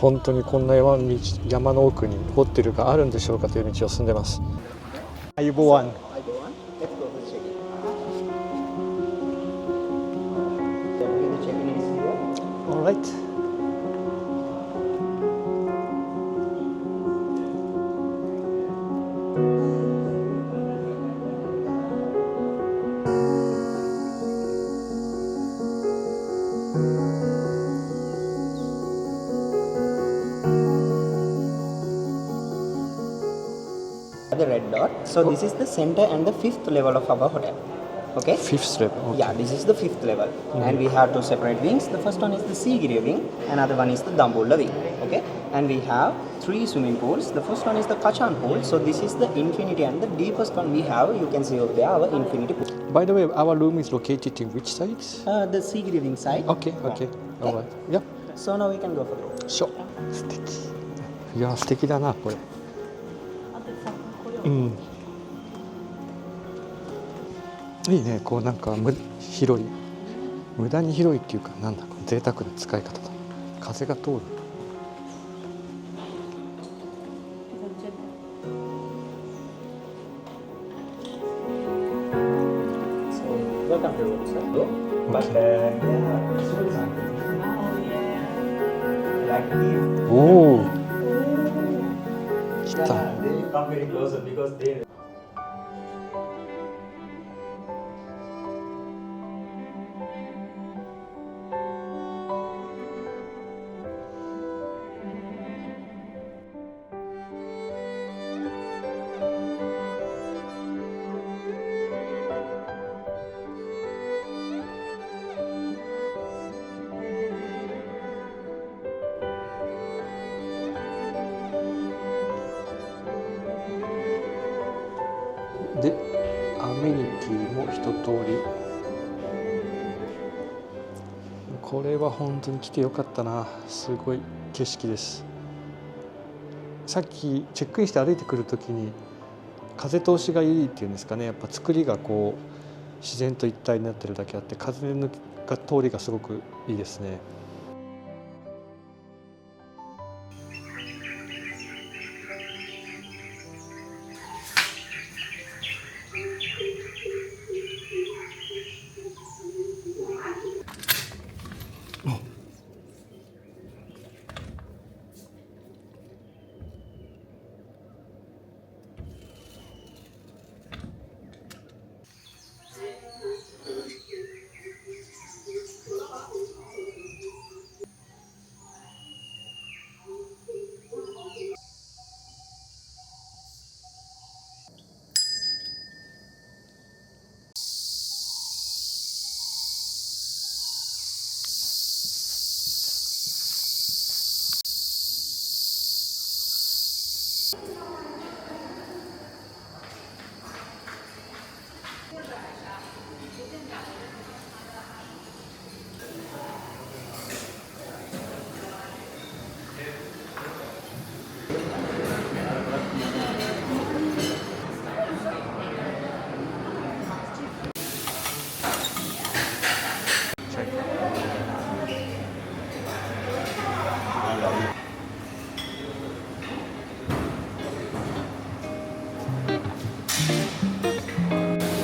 本当にこんな山の奥にホテルがあるんでしょうかという道を進んでます。아이보안 Alright. The red dot. So this is the center and the fifth level of our hotel. Okay. Fifth level. Okay. Yeah, this is the fifth level, and we have two separate wings. The first one is the Sigiriya wing, another one is the Dambulla wing. Okay, and we have three swimming pools. The first one is the Kachan pool. So this is the infinity, and the deepest one we have. You can see over there our infinity pool. By the way, our room is located in which side? The Sigiriya wing side. Okay. Alright. Yeah. So now we can go for the room. Sure. 素敵。いや素敵だなこれ。うん。いいね、こうなんか広い、無駄に広いっていうか、なんだ贅沢な使い方だ。風が通る。Welcome to room, sir. Butおお。来た。They come very closer because they. で、アメニティも一通り。これは本当に来てよかったな。すごい景色です。さっきチェックインして歩いてくるときに風通しがいいっていうんですかね。やっぱ作りがこう自然と一体になってるだけあって風の通りがすごくいいですね。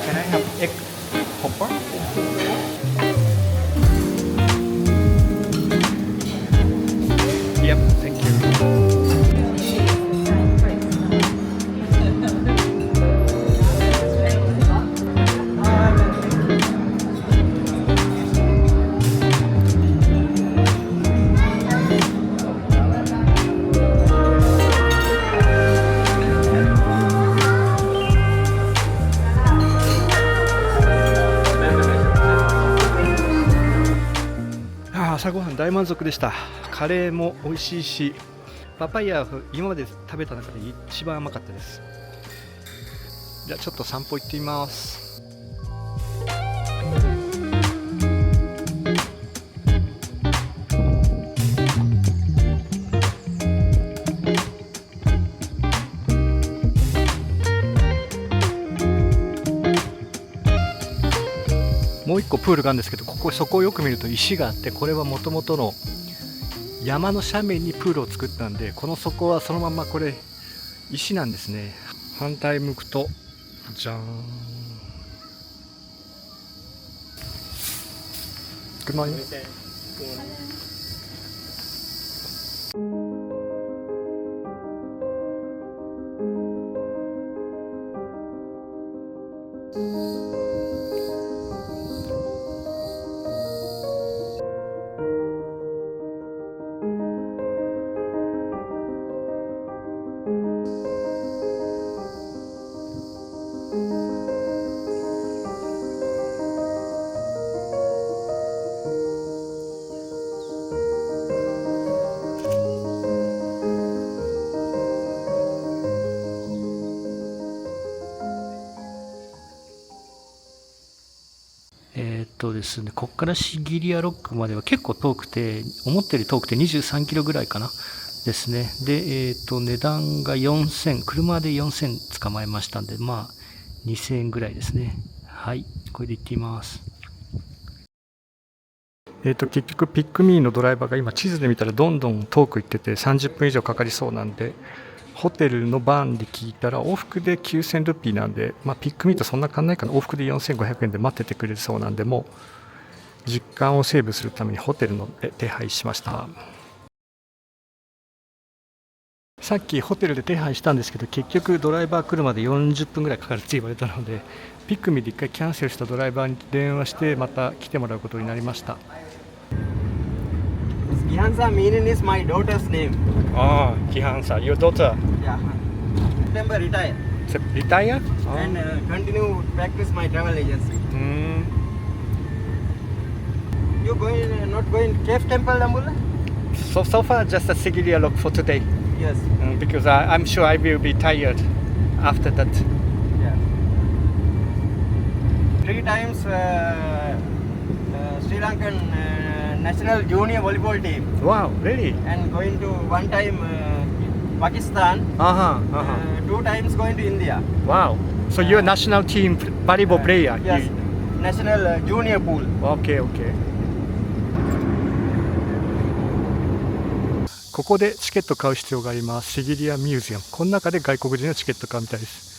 Can I have egg hopper? Yep, thank you. 朝ごはん大満足でした。カレーも美味しいし、パパイヤは今まで食べた中で一番甘かったです。じゃあちょっと散歩行ってみます。もう一個プールがあるんですけど、そこをよく見ると石があって、これはもともとの山の斜面にプールを作ったんで、この底はそのままこれ石なんですね。反対向くとじゃーん。Good morning. ですね、ここからシギリアロックまでは結構遠くて、思ったより遠くて23キロぐらいかなですね。で、値段が4000、車で4000捕まえましたんで、まあ2000円ぐらいですね。はい、これで行ってみます。結局ピックミーのドライバーが今地図で見たらどんどん遠く行ってて30分以上かかりそうなんで、ホテルのバーンで聞いたら往復で9000ルピーなんで、まあ、ピックミーとそんな変わんないかな。往復で4500円で待っててくれるそうなんで、もう時間をセーブするためにホテルの手配しました。さっきホテルで手配したんですけど、結局ドライバー来るまで40分ぐらいかかるって言われたので、ピックミーで1回キャンセルしたドライバーに電話してまた来てもらうことになりました。Gihansa meaning is my daughter's name. Ah, Gihansa, your daughter. Yeah. September retire Retire? and continue practice my travel agency. You going not going Cave Temple, Dambulla? So far just a Sigiriya look for today. Yes. Because I'm sure I will be tired after that. Yeah. 3 times Sri Lankan national junior volleyball team. Wow, really? And going to 1 time Pakistan. 2 times going to India. Wow. So you're a national team volleyball player? Yes. National junior pool. Okay. ここでチケット買う必要があります。シギリアミュージアム。この中で外国人のチケット買うみたいです。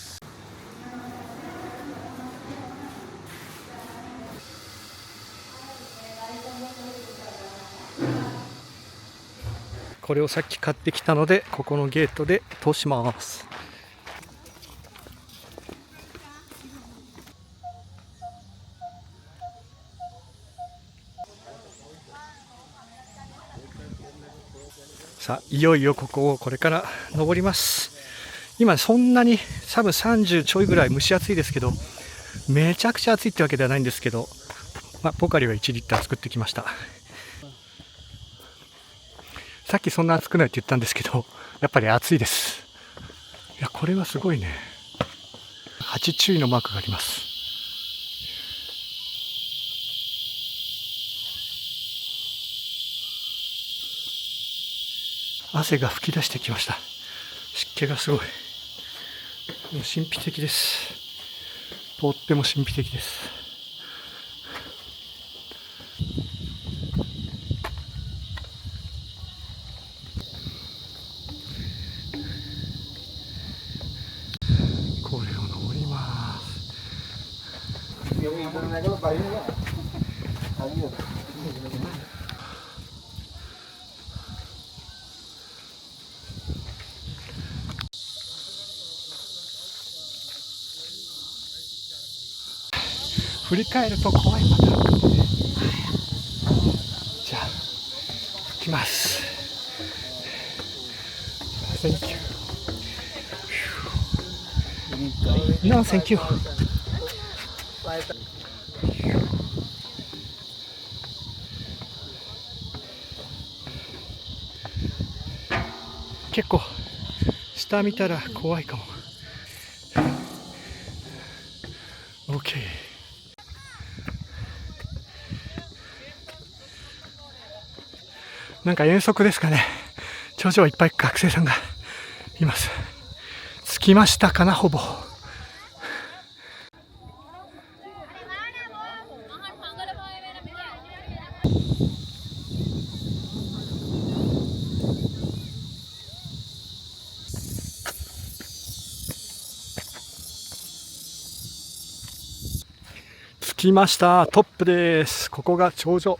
これをさっき買ってきたので、ここのゲートで通します。さあ、いよいよここをこれから登ります。今そんなに多分30ちょいぐらい蒸し暑いですけど、めちゃくちゃ暑いってわけではないんですけど、ポカリは1リッター作ってきました。さっきそんな暑くないって言ったんですけど、やっぱり暑いです。いや、これはすごいね。8注意のマークがあります。汗が吹き出してきました。湿気がすごい。神秘的です。とっても神秘的です。これを登ります。振り返ると怖いパターン。じゃあ行きます。Thank you. No, thank you. 結構下見たら怖いかも。OK。なんか遠足ですかね。頂上いっぱい学生さんがいます。着きましたかな、ほぼ。来ました。トップです。ここが頂上。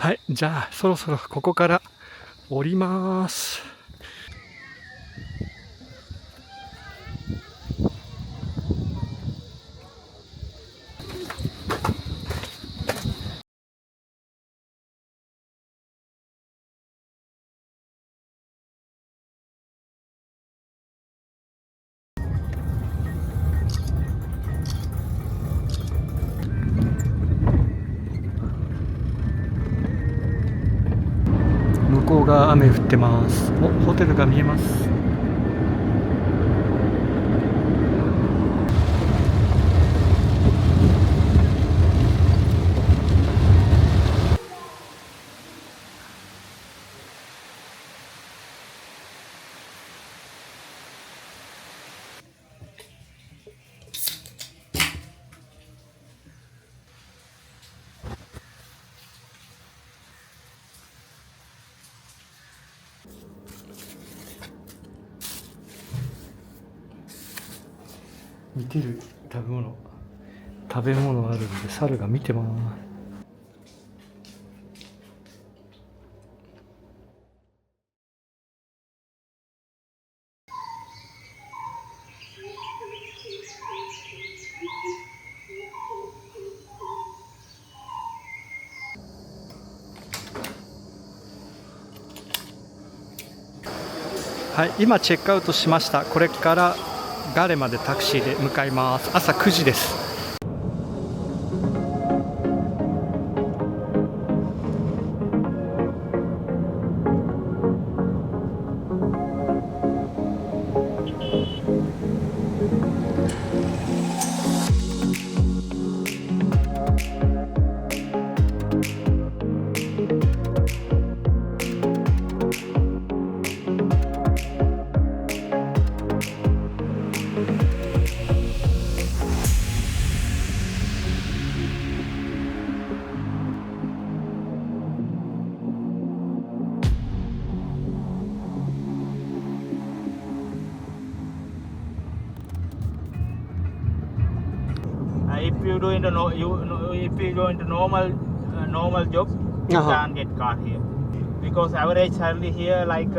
はい、じゃあそろそろここから降ります。向こうが雨降ってます。お、ホテルが見えます。見てる食べ物あるんで猿が見てます。はい、今チェックアウトしました。これからガレまでタクシーで向かいます。朝9時です。If you do into if you go into normal job, you can't get car here because average salary here like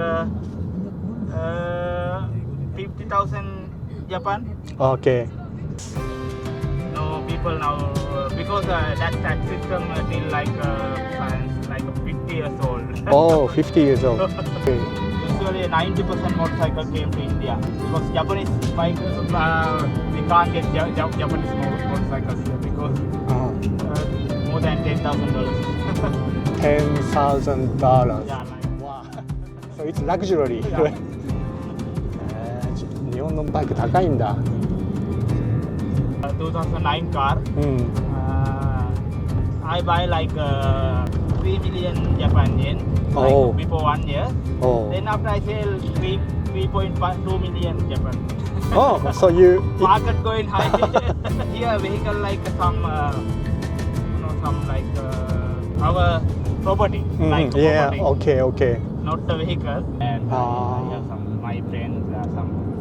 50,000 Japan. Okay. No people now because that tax system till like 50 years old. Oh, 50 years old. Okay. Usually 90% motorcycle came to India because Japanese bike we can't get Japanese motorcycles here because more than $10,000. $10,000. Yeah, like, Wow. So it's luxury. Yeah. 日本のバイク高いんだ。2009 car. うん。I buy like 3 million Japan yen Oh. like before 1 year. Oh. Then after I sell 3.2 million Japan. Oh, so you. Market going high. Here vehicle like some some like our property. Like Yeah. property. Okay. Not the vehicle. And Ah. I have some my friends,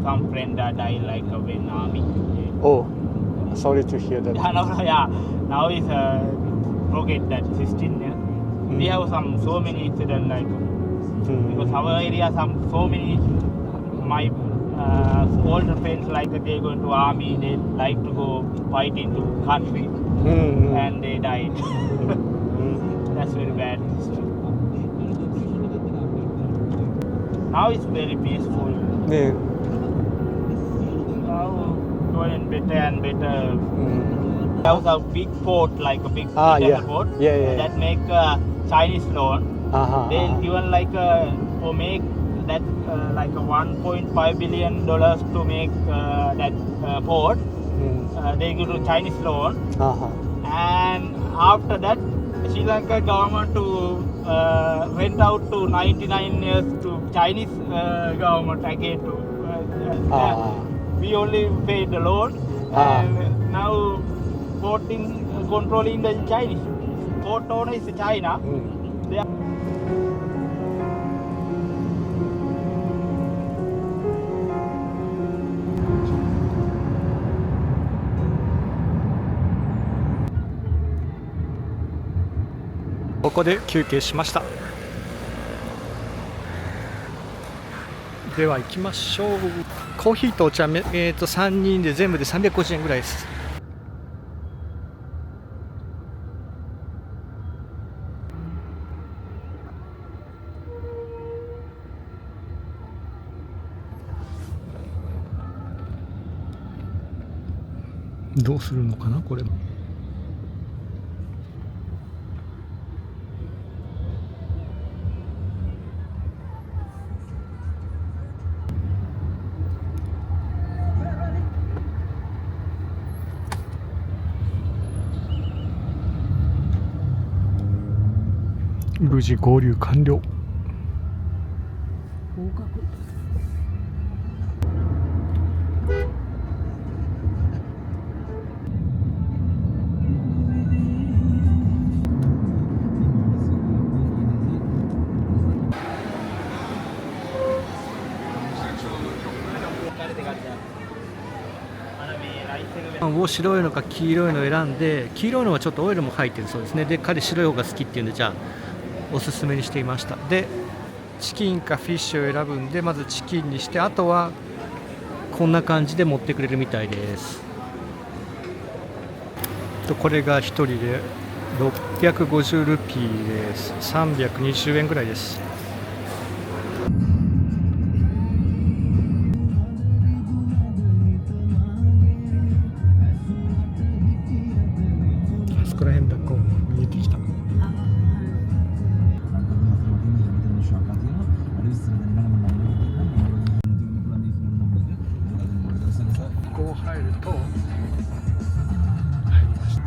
some friend died like in army. Oh, sorry to hear that. Yeah, now is forget that 16 years. We have so many incidents like because our area so many my older friends like they go into army, they like to go fight into country and they died. That's very bad. Now it's very peaceful. ね Now going better and better. There's a big port, like a big yeah. international port, Yeah. that make Chinese loan. They given like for make that like a $1.5 billion to make that port. they give to Chinese loan, あは and after that, Sri Lanka government to rent out to 99 years to Chinese government again to. Ah. We only pay the loan, and now porting controlling the Chinese. Port owner is China. うん They are ここで休憩しました。では行きましょう。コーヒーとお茶、3人で全部で350円ぐらいです。どうするのかなこれ。無事合流完了。を白いのか黄色いのを選んで、黄色いのはちょっとオイルも入ってるそうですね。で彼白い方が好きっていうんで、じゃあおすすめにしていました。でチキンかフィッシュを選ぶんで、まずチキンにして、あとはこんな感じで持ってくれるみたいです。これが1人で650ルピーです。320円ぐらいです。あそこら辺だ、こう見えてきた。こう入ると入りました。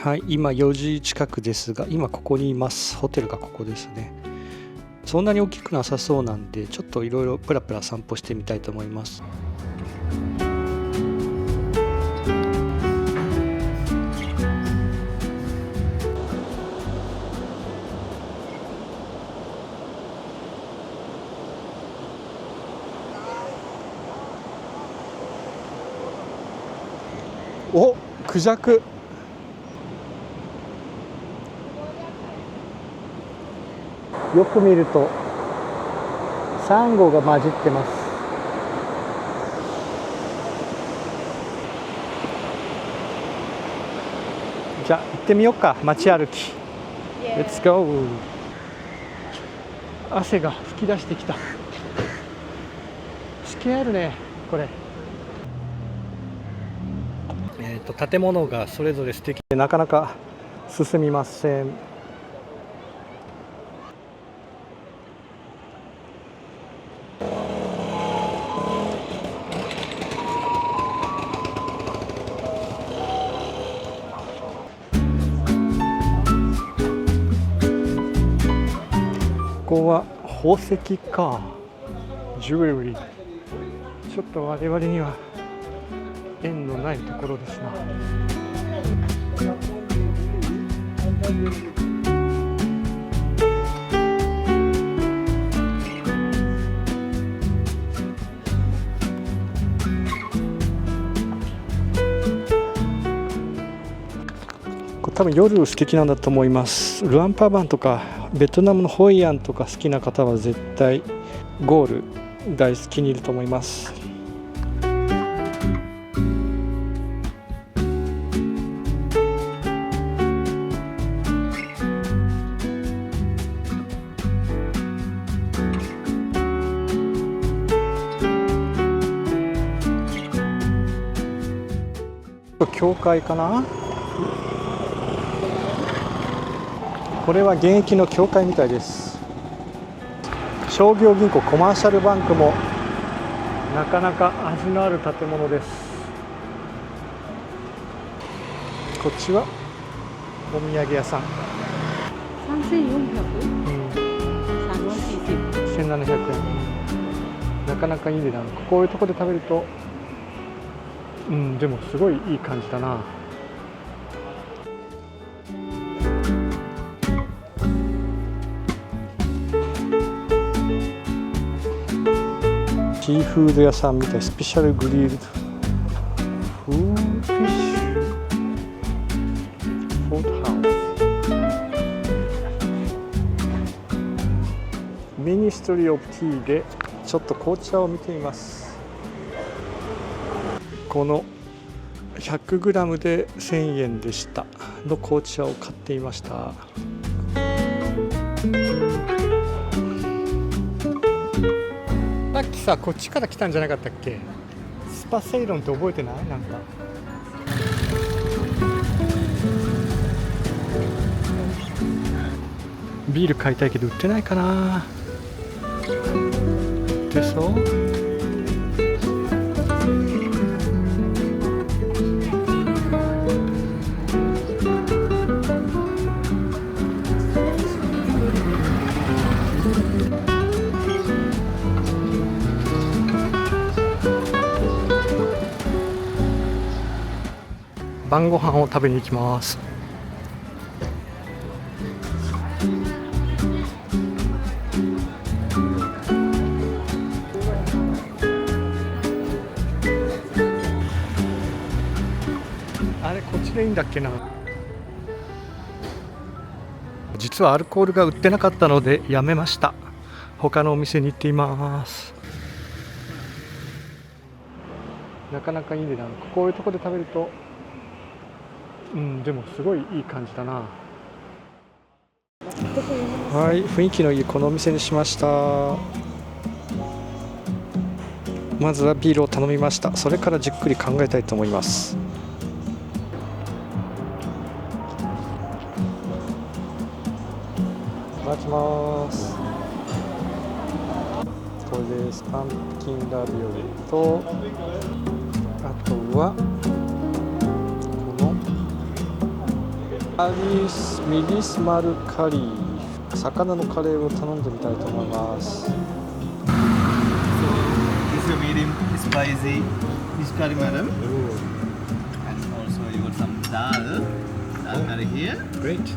はい、今4時近くですが、今ここにいます。ホテルがここですね。そんなに大きくなさそうなんで、ちょっといろいろプラプラ散歩してみたいと思います。お、クジャク。よく見るとサンゴが混じってます。じゃあ行ってみようか。街歩き。Let's go。 汗が噴き出してきた。スケールねこれ。建物がそれぞれ素敵でなかなか進みません。ここは宝石か、ジュエリー、ちょっと我々には縁のないところですな。多分夜素敵なんだと思います。ルアンパーバンとかベトナムのホイアンとか好きな方は絶対ゴール大好きにいると思います。教会かな。これは現役の教会みたいです。商業銀行コマーシャルバンクもなかなか味のある建物です。こっちはお土産屋さん。1700円。なかなかいい値段。こういうところで食べると、でもすごいいい感じだな。シーフード屋さんみたい。スペシャルグリルドフーフィッシュフードハウス。ミニストリーオブティーでちょっと紅茶を見てみます。この 100g で1000円でしたの紅茶を買っていました。さっきさ、こっちから来たんじゃなかったっけ？スパセイロンって覚えてない？なんかビール買いたいけど売ってないかな。でそう？晩ご飯を食べに行きます。あれこっちでいいんだっけな。実はアルコールが売ってなかったのでやめました。他のお店に行っています。なかなかいい値段。こういうところで食べるとでもすごいいい感じだな。はい、雰囲気のいいこのお店にしました。まずはビールを頼みました。それからじっくり考えたいと思います。いただきます。これです。パンプキンラビオリと、あとはミリスマルカリー、魚のカレーを頼んでみたいと思います。So, this is a medium spicy fish curry, madam. And also you got some dal curry here. Great.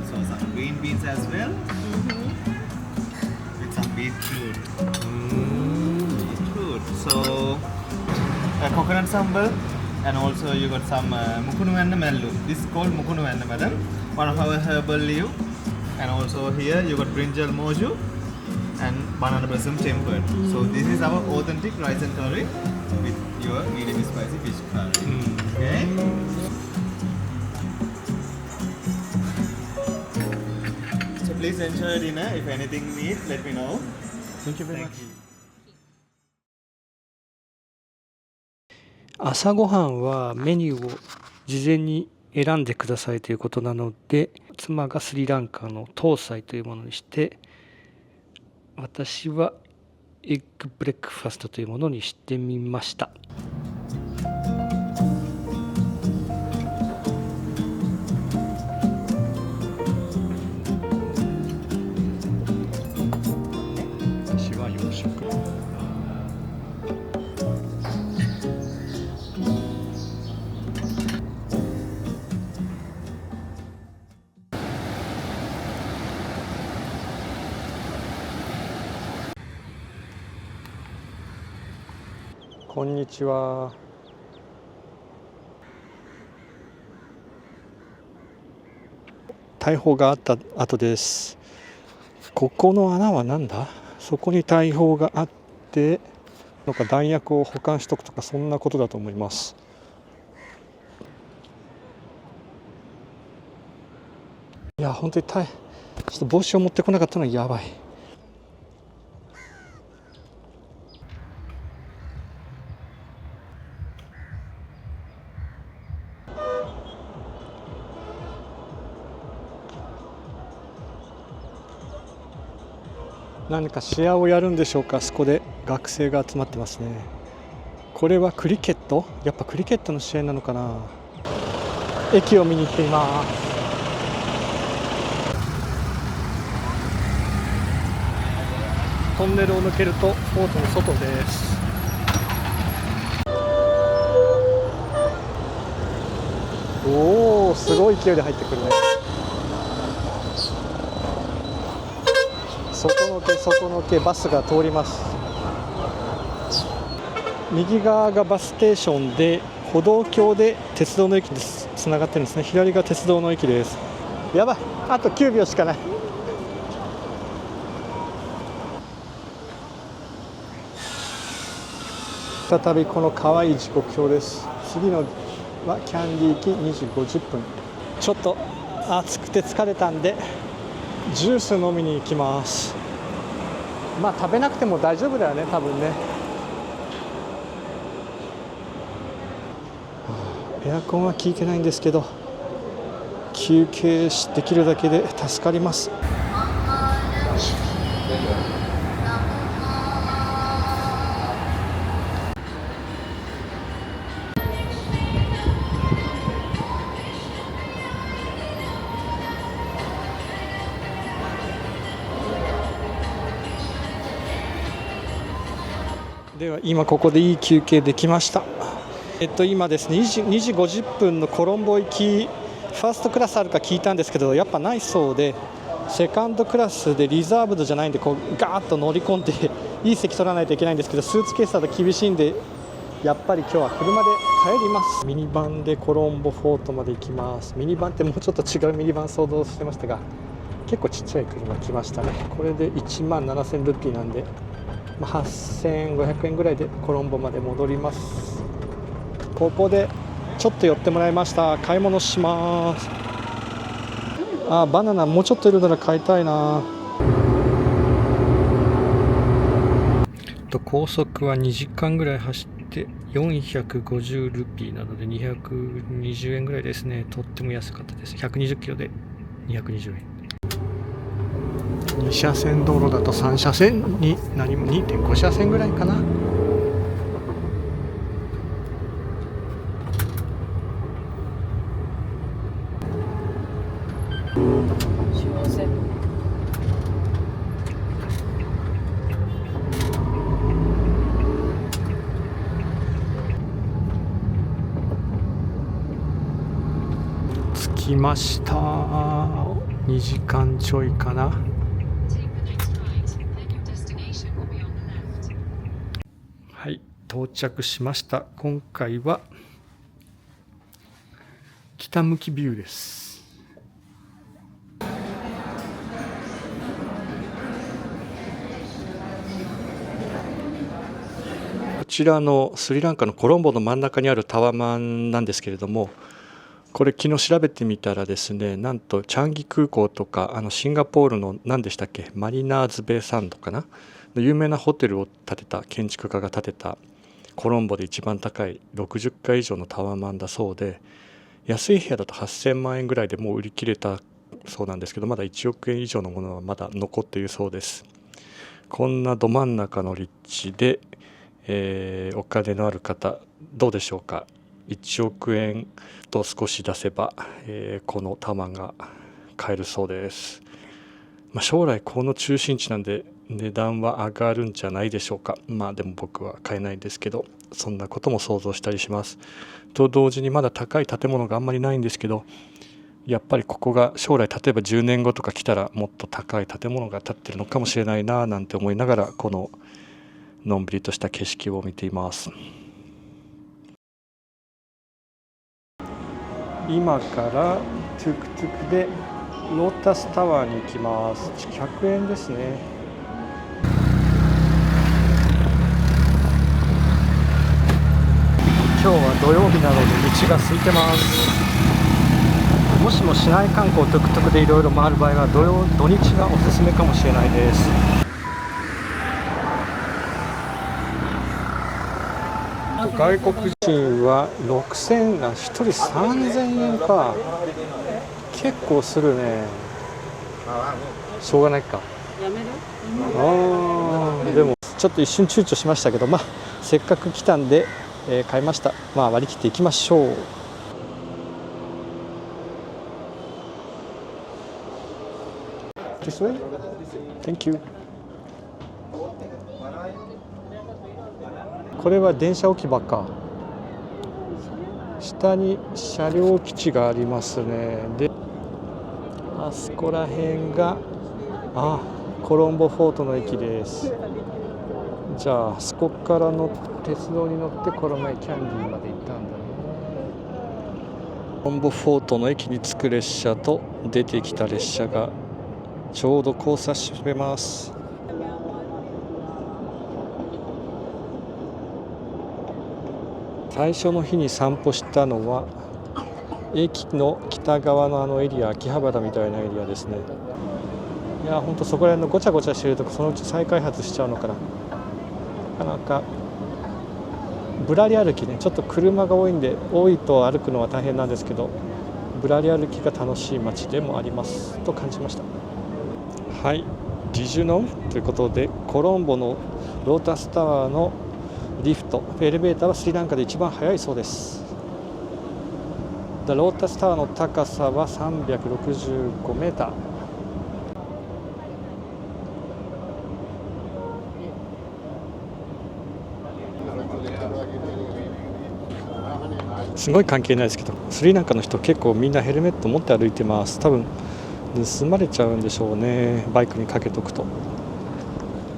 So some green beans as well. With some beetroot. Beetroot. So, coconut sambal. And also you got some mukunu and mellu. This is called mukunu and madam. One of our herbal leaf. And also here you got brinjal moju and banana blossom tempered. So this is our authentic rice and curry with your medium spicy fish curry. Okay. So please enjoy dinner. If anything needs, let me know. Thank you very much. Thank you. 朝ごはんはメニューを事前に選んでくださいということなので、妻がスリランカのトーサイというものにして、私はエッグブレックファストというものにしてみました。こんにちは。大砲があった後です。ここの穴はなんだ？そこに大砲があって、なんか弾薬を保管しとくとかそんなことだと思います。いや本当にちょっと帽子を持ってこなかったのはやばい。何か試合をやるんでしょうか。そこで学生が集まってますね。これはクリケット？やっぱクリケットの試合なのかな。駅を見に行っています。トンネルを抜けるとフォートの外です。おお、すごい勢いで入ってくるね。外のけバスが通ります。右側がバスステーションで、歩道橋で鉄道の駅につながってるんですね。左が鉄道の駅です。やばい、あと9秒しかない。再びこの可愛い時刻表です。次のはキャンディー機2時50分。ちょっと暑くて疲れたんでジュース飲みに行きます。まあ食べなくても大丈夫だよね、多分ね。エアコンは効いてないんですけど、休憩できるだけで助かります。では今ここでいい休憩できました。今ですね2時50分のコロンボ行きファーストクラスあるか聞いたんですけど、やっぱないそうで、セカンドクラスでリザーブドじゃないんで、こうガーッと乗り込んでいい席取らないといけないんですけど、スーツケースだと厳しいんで、やっぱり今日は車で帰ります。ミニバンでコロンボフォートまで行きます。ミニバンってもうちょっと違うミニバン想像してましたが、結構ちっちゃい車来ましたね。これで1万7000ルピーなんで、8500円ぐらいでコロンボまで戻ります。ここでちょっと寄ってもらいました。買い物します。バナナもうちょっといるなら買いたいな。高速は2時間ぐらい走って450ルピーなので220円ぐらいですね。とっても安かったです。120キロで220円。2車線道路だと3車線に何も 2.5 車線ぐらいかな。着きました。2時間ちょいかな。はい、到着しました。今回は北向きビューです。こちらのスリランカのコロンボの真ん中にあるタワマンなんですけれども、これ昨日調べてみたらですね、なんとチャンギ空港とかシンガポールの何でしたっけ、マリナーズベイサンドかな、有名なホテルを建てた建築家が建てたコロンボで一番高い60階以上のタワマンだそうで、安い部屋だと8000万円ぐらいでもう売り切れたそうなんですけど、まだ1億円以上のものはまだ残っているそうです。こんなど真ん中の立地で、お金のある方どうでしょうか。1億円と少し出せば、このタワマンが買えるそうです。将来この中心地なんで値段は上がるんじゃないでしょうか。でも僕は買えないんですけど、そんなことも想像したりします。と同時にまだ高い建物があんまりないんですけど、やっぱりここが将来例えば10年後とか来たらもっと高い建物が建ってるのかもしれないななんて思いながら、こののんびりとした景色を見ています。今からトゥクトゥクでロータスタワーに行きます。100円ですね。今日は土曜日なので道が空いてます。もしも市内観光トゥクトゥクでいろいろ回る場合は土日がおすすめかもしれないです。外国人は6000が1人3000円か。結構するね。しょうがないか。でもちょっと一瞬躊躇しましたけど、せっかく来たんで、買いました。割り切っていきましょう。This way? Thank you. これは電車置き場か。下に車両基地がありますね。で、あそこら辺がコロンボフォートの駅です。じゃああそこからの鉄道に乗ってこの前キャンディーまで行ったんだね。コロンボフォートの駅に着く列車と出てきた列車がちょうど交差します。最初の日に散歩したのは駅の北側のあのエリア、秋葉原みたいなエリアですね。いや本当そこら辺のごちゃごちゃしてるとこそのうち再開発しちゃうのかな。なかなかぶらり歩きね、ちょっと車が多いと歩くのは大変なんですけど、ぶらり歩きが楽しい街でもありますと感じました。はい、ディジュノということでコロンボのロータスタワーのリフト、エレベーターはスリランカで一番速いそうです。ロータスタワーの高さは365メーター。すごい関係ないですけど、スリランカの人結構みんなヘルメット持って歩いてます。多分盗まれちゃうんでしょうね、バイクにかけとくと。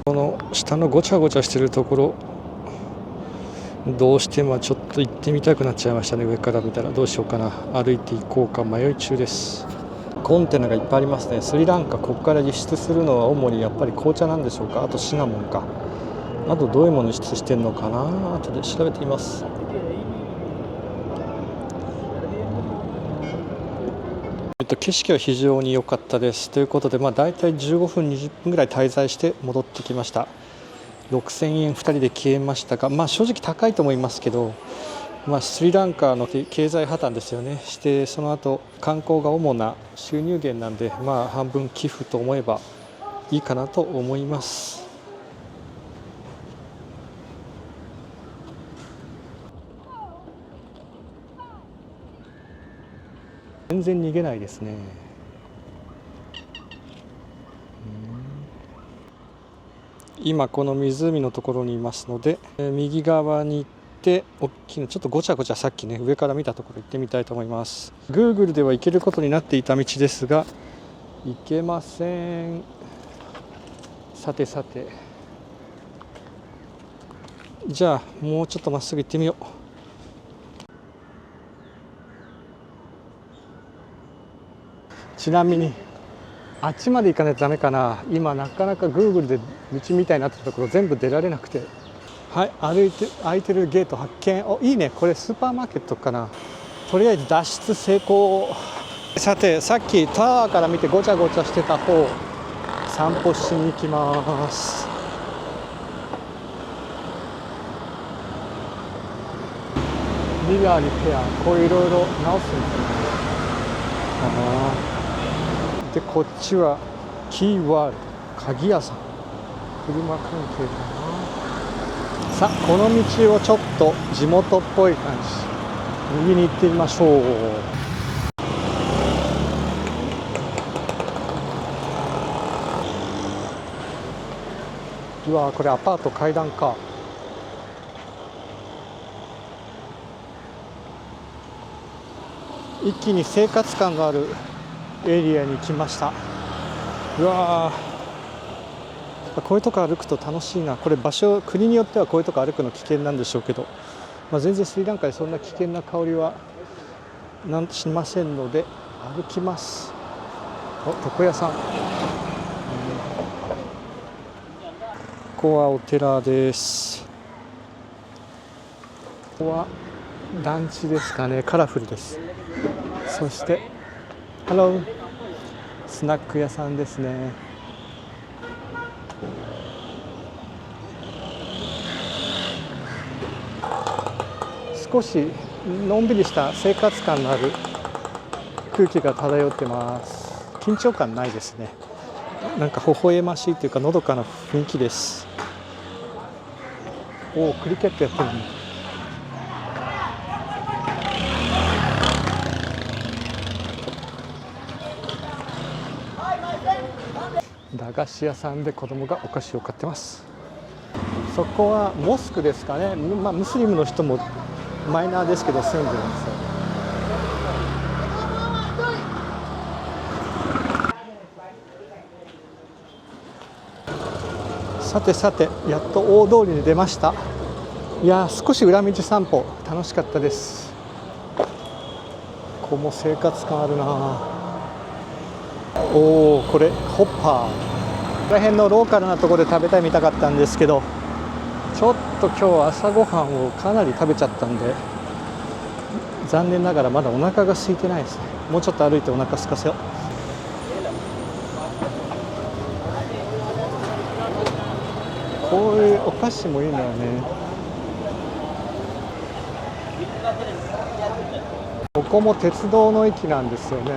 この下のごちゃごちゃしてるところ、どうしてもちょっと行ってみたくなっちゃいましたね。上から見たらどうしようかな、歩いていこうか迷い中です。コンテナがいっぱいありますね。スリランカ、ここから輸出するのは主にやっぱり紅茶なんでしょうか。あとシナモンか。あとどういうもの輸出してるのかな、後で調べてみます。景色は非常に良かったですということで、だいたい15分20分ぐらい滞在して戻ってきました。6000円2人で消えましたが、正直高いと思いますけど、スリランカの経済破綻ですよね。してその後観光が主な収入源なんで、半分寄付と思えばいいかなと思います。全然逃げないですね。今この湖のところにいますので、右側に行って大きなちょっとごちゃごちゃさっきね上から見たところ行ってみたいと思います。 Google では行けることになっていた道ですが行けません。さてさて、じゃあもうちょっとまっすぐ行ってみよう。ちなみにあっちまで行かないとダメかな。今なかなか Google で道みたいになってるところ全部出られなくて。はい、開いてるゲート発見。いいね、これスーパーマーケットかな。とりあえず脱出成功。さて、さっきタワーから見てごちゃごちゃしてた方散歩しに行きます。リバーリペア、こういろいろ直すんですね。でこっちはキーワールド、鍵屋さん、車関係かな。さあこの道をちょっと地元っぽい感じ、右に行ってみましょう。うわー、これアパート階段か。一気に生活感があるエリアに来ました。うわー、こういうとこ歩くと楽しいな。これ場所、国によってはこういうとこ歩くの危険なんでしょうけど、全然スリランカでそんな危険な香りはなんしませんので歩きます。お、床屋さん。ここはお寺です。ここは団地ですかね。カラフルです。そしてハロー、スナック屋さんですね。少しのんびりした生活感のある空気が漂ってます。緊張感ないですね。なんか微笑ましいというかのどかな雰囲気です。おお、クリケットやってるね。駄菓子屋さんで子供がお菓子を買ってます。そこはモスクですかね。ムスリムの人もマイナーですけど住んでるんですよ。さてさて、やっと大通りに出ました。いやー、少し裏道散歩楽しかったです。ここも生活感あるな。おお、これホッパー。ここら辺のローカルなところで食べてみたかったんですけど、ちょっと今日朝ごはんをかなり食べちゃったんで、残念ながらまだお腹が空いてないですね。もうちょっと歩いてお腹空かせよう。こういうお菓子もいいんだよね。ここも鉄道の駅なんですよね。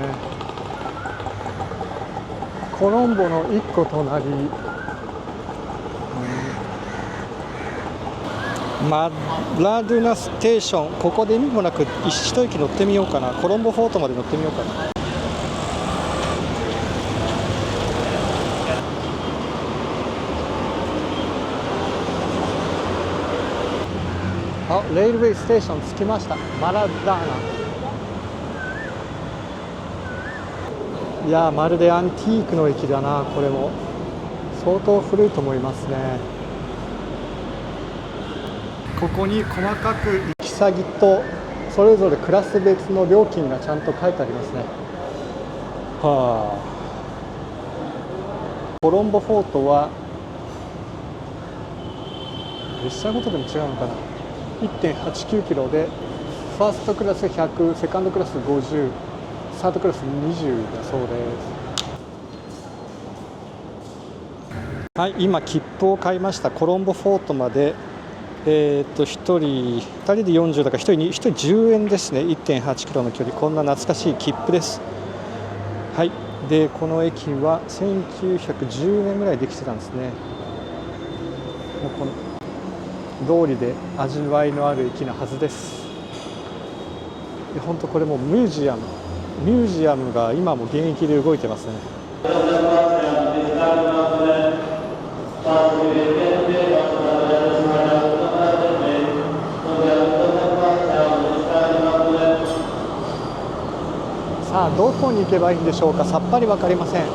コロンボの1個隣、マラドゥナステーション。ここで意味もなく一駅乗ってみようかな。コロンボフォートまで乗ってみようかな。あ、レールウェイステーション着きました。マラダーナ。いやー、まるでアンティークの駅だな。これも相当古いと思いますね。ここに細かく行き先とそれぞれクラス別の料金がちゃんと書いてありますね。はあ。コロンボフォートは列車ごとでも違うのかな。1.89 キロでファーストクラス100、セカンドクラス50、サードクラス20だそうです。はい、今切符を買いました。コロンボフォートまで1人2人で40だから1人10円ですね。 1.8 キロの距離。こんな懐かしい切符です。はい。でこの駅は1910年ぐらいできてたんですね。もうこの通りで味わいのある駅なはずです。本当これもミュージアムが今も現役で動いてますね。さあ、どこに行けばいいんでしょうか。さっぱり分かりません。お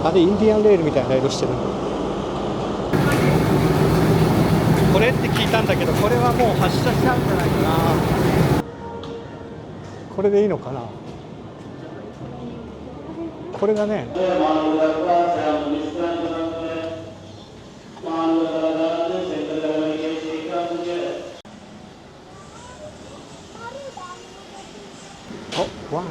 ー、あれインディアンレールみたいなライドしてる。これって聞いたんだけど、これはもう発車しちゃうんじゃないかな。これでいいのかな。これがね、ワン。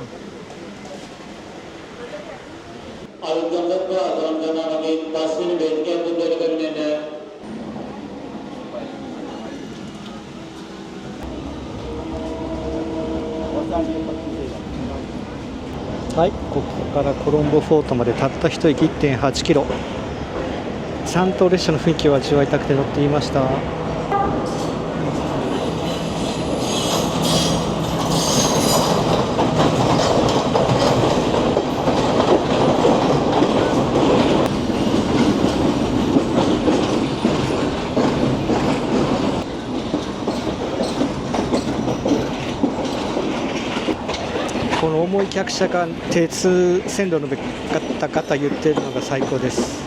はい、ここからコロンボフォートまでたった一駅 1.8 キロ。3等列車の雰囲気を味わいたくて乗っていました。この重い客車が鉄線路の上ガタガタ言ってるのが最高です。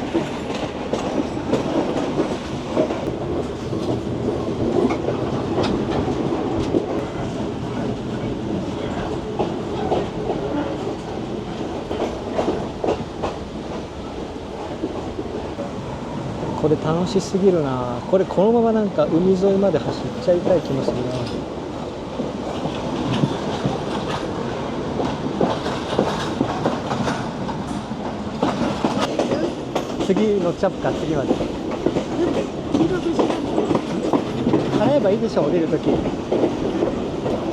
これ楽しすぎるな。これこのままなんか海沿いまで走っちゃいたい気もするな。次乗っちゃうか、次まで。払えばいいでしょ、降りるとき。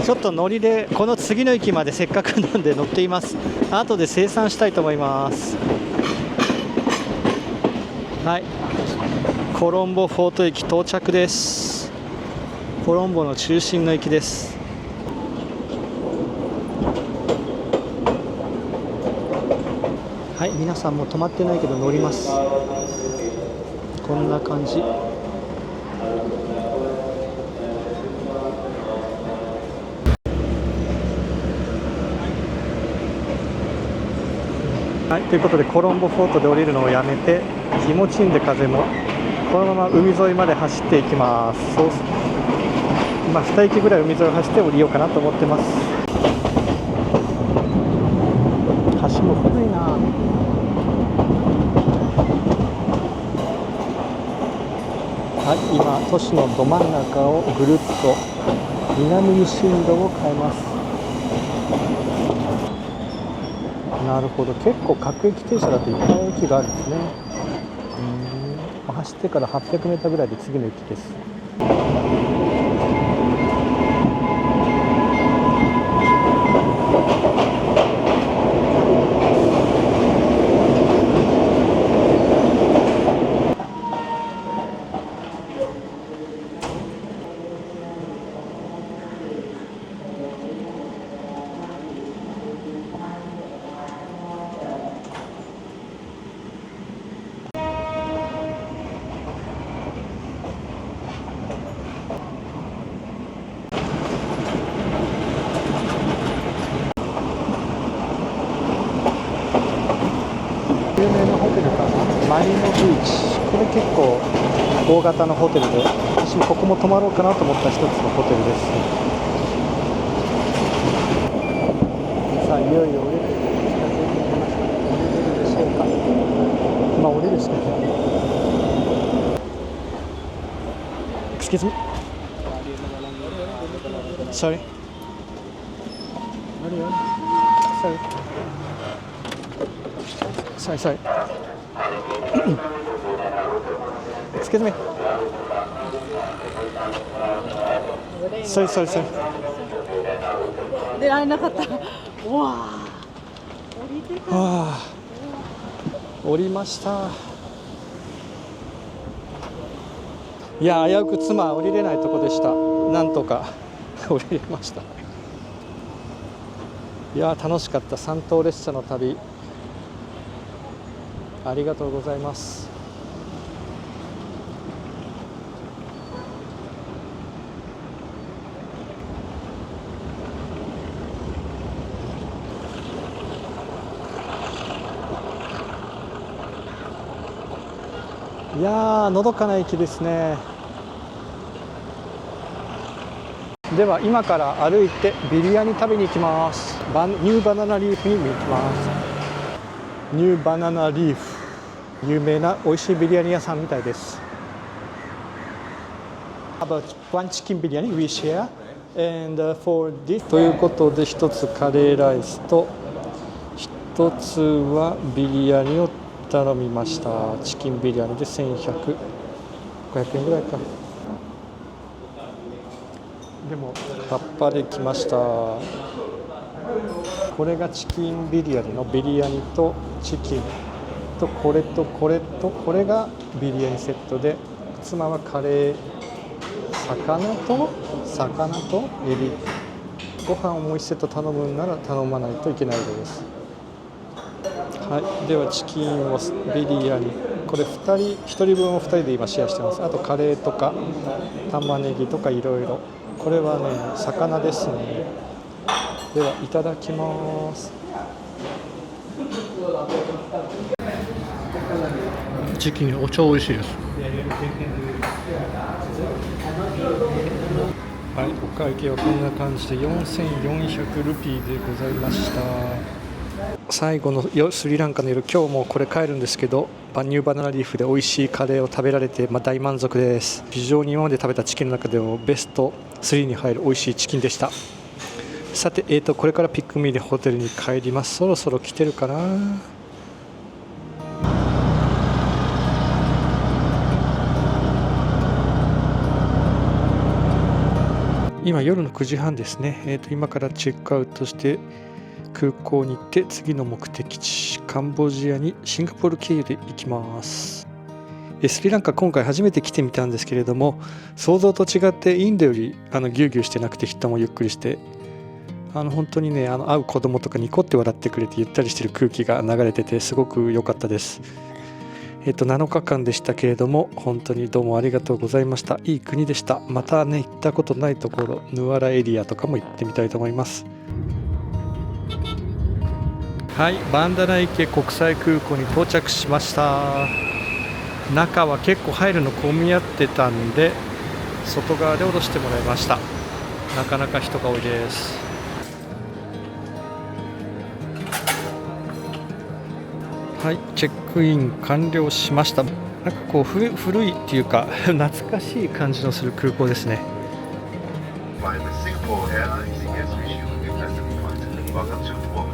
ちょっと乗りでこの次の駅までせっかくなんで乗っています。後で清算したいと思います。はい、コロンボフォート駅到着です。コロンボの中心の駅です。はい、皆さんも止まってないけど乗ります。こんな感じ。はい、ということでコロンボフォートで降りるのをやめて、気持ちいいんで風もこのまま海沿いまで走っていきます。そう今2駅ぐらい海沿いを走って降りようかなと思ってます。橋も古いな。はい、今都市のど真ん中をぐるっと南に進路を変えます。なるほど、結構各駅停車だといっぱい駅があるんですね。走ってから800メーターぐらいで次の駅です。有名なホテルかな、マリノビーチ。これ結構大型のホテルで、私もここも泊まろうかなと思った一つのホテルです。さあ、いよいよ降りる近づいてきました。降りれるでしょうか。まあ降りるしかない。Excuse me. Sorry. Sorry. Sorry. Excuse me. Sorry. 出られなかった。うわあ。降りてた。はあ、降りました。いや、危うく妻は降りれないとこでした。なんとか降りれました。いや、楽しかった。3等列車の旅、ありがとうございます。いやー、のどかな駅ですね。では今から歩いてビリヤニ食べに行きます。ニューバナナリーフに行きます。ニューバナナリーフ、有名な美味しいビリヤニ屋さんみたいです。About one chicken biryani we share and for this ということで、一つカレーライスと一つはビリヤニを頼みました。チキンビリヤニで1100、500円ぐらいか。でも葉っぱで来ました。これがチキンビリヤニのビリヤニとチキンと、これとこれとこれがビリヤニセットで、妻はカレー、魚とエビ、ご飯をもう1セット頼むなら頼まないといけないです。はい、ではチキンをビリヤニ、これ1人分を2人で今シェアしてます。あとカレーとか玉ねぎとかいろいろ。これはね、魚ですね。ではいただきます。チキンお超美味しいです。はい、お会計はこんな感じで4400ルピーでございました。最後のスリランカの夜、今日もこれ帰るんですけど、バニューバナナリーフで美味しいカレーを食べられて、大満足です。非常に今まで食べたチキンの中でもベスト3に入る美味しいチキンでした。さて、これからピックミーでホテルに帰ります。そろそろ来てるかな。今夜の9時半ですね。今からチェックアウトして空港に行って、次の目的地カンボジアにシンガポール経由で行きます。スリランカ今回初めて来てみたんですけれども、想像と違ってインドよりギュウギュウしてなくて、人もゆっくりして、本当にね、会う子供とかニコって笑ってくれてゆったりしてる空気が流れてて、すごく良かったです。7日間でしたけれども、本当にどうもありがとうございました。いい国でした。またね、行ったことないところ、ヌアラエリアとかも行ってみたいと思います。はい、バンダナ池国際空港に到着しました。中は結構入るの混み合ってたんで、外側で降ろしてもらいました。なかなか人が多いです。はい、チェックイン完了しました。なんかこう古いっていうか懐かしい感じのする空港ですね。By the Singapore Airlines, yes, we should be pleasant. Welcome to Walk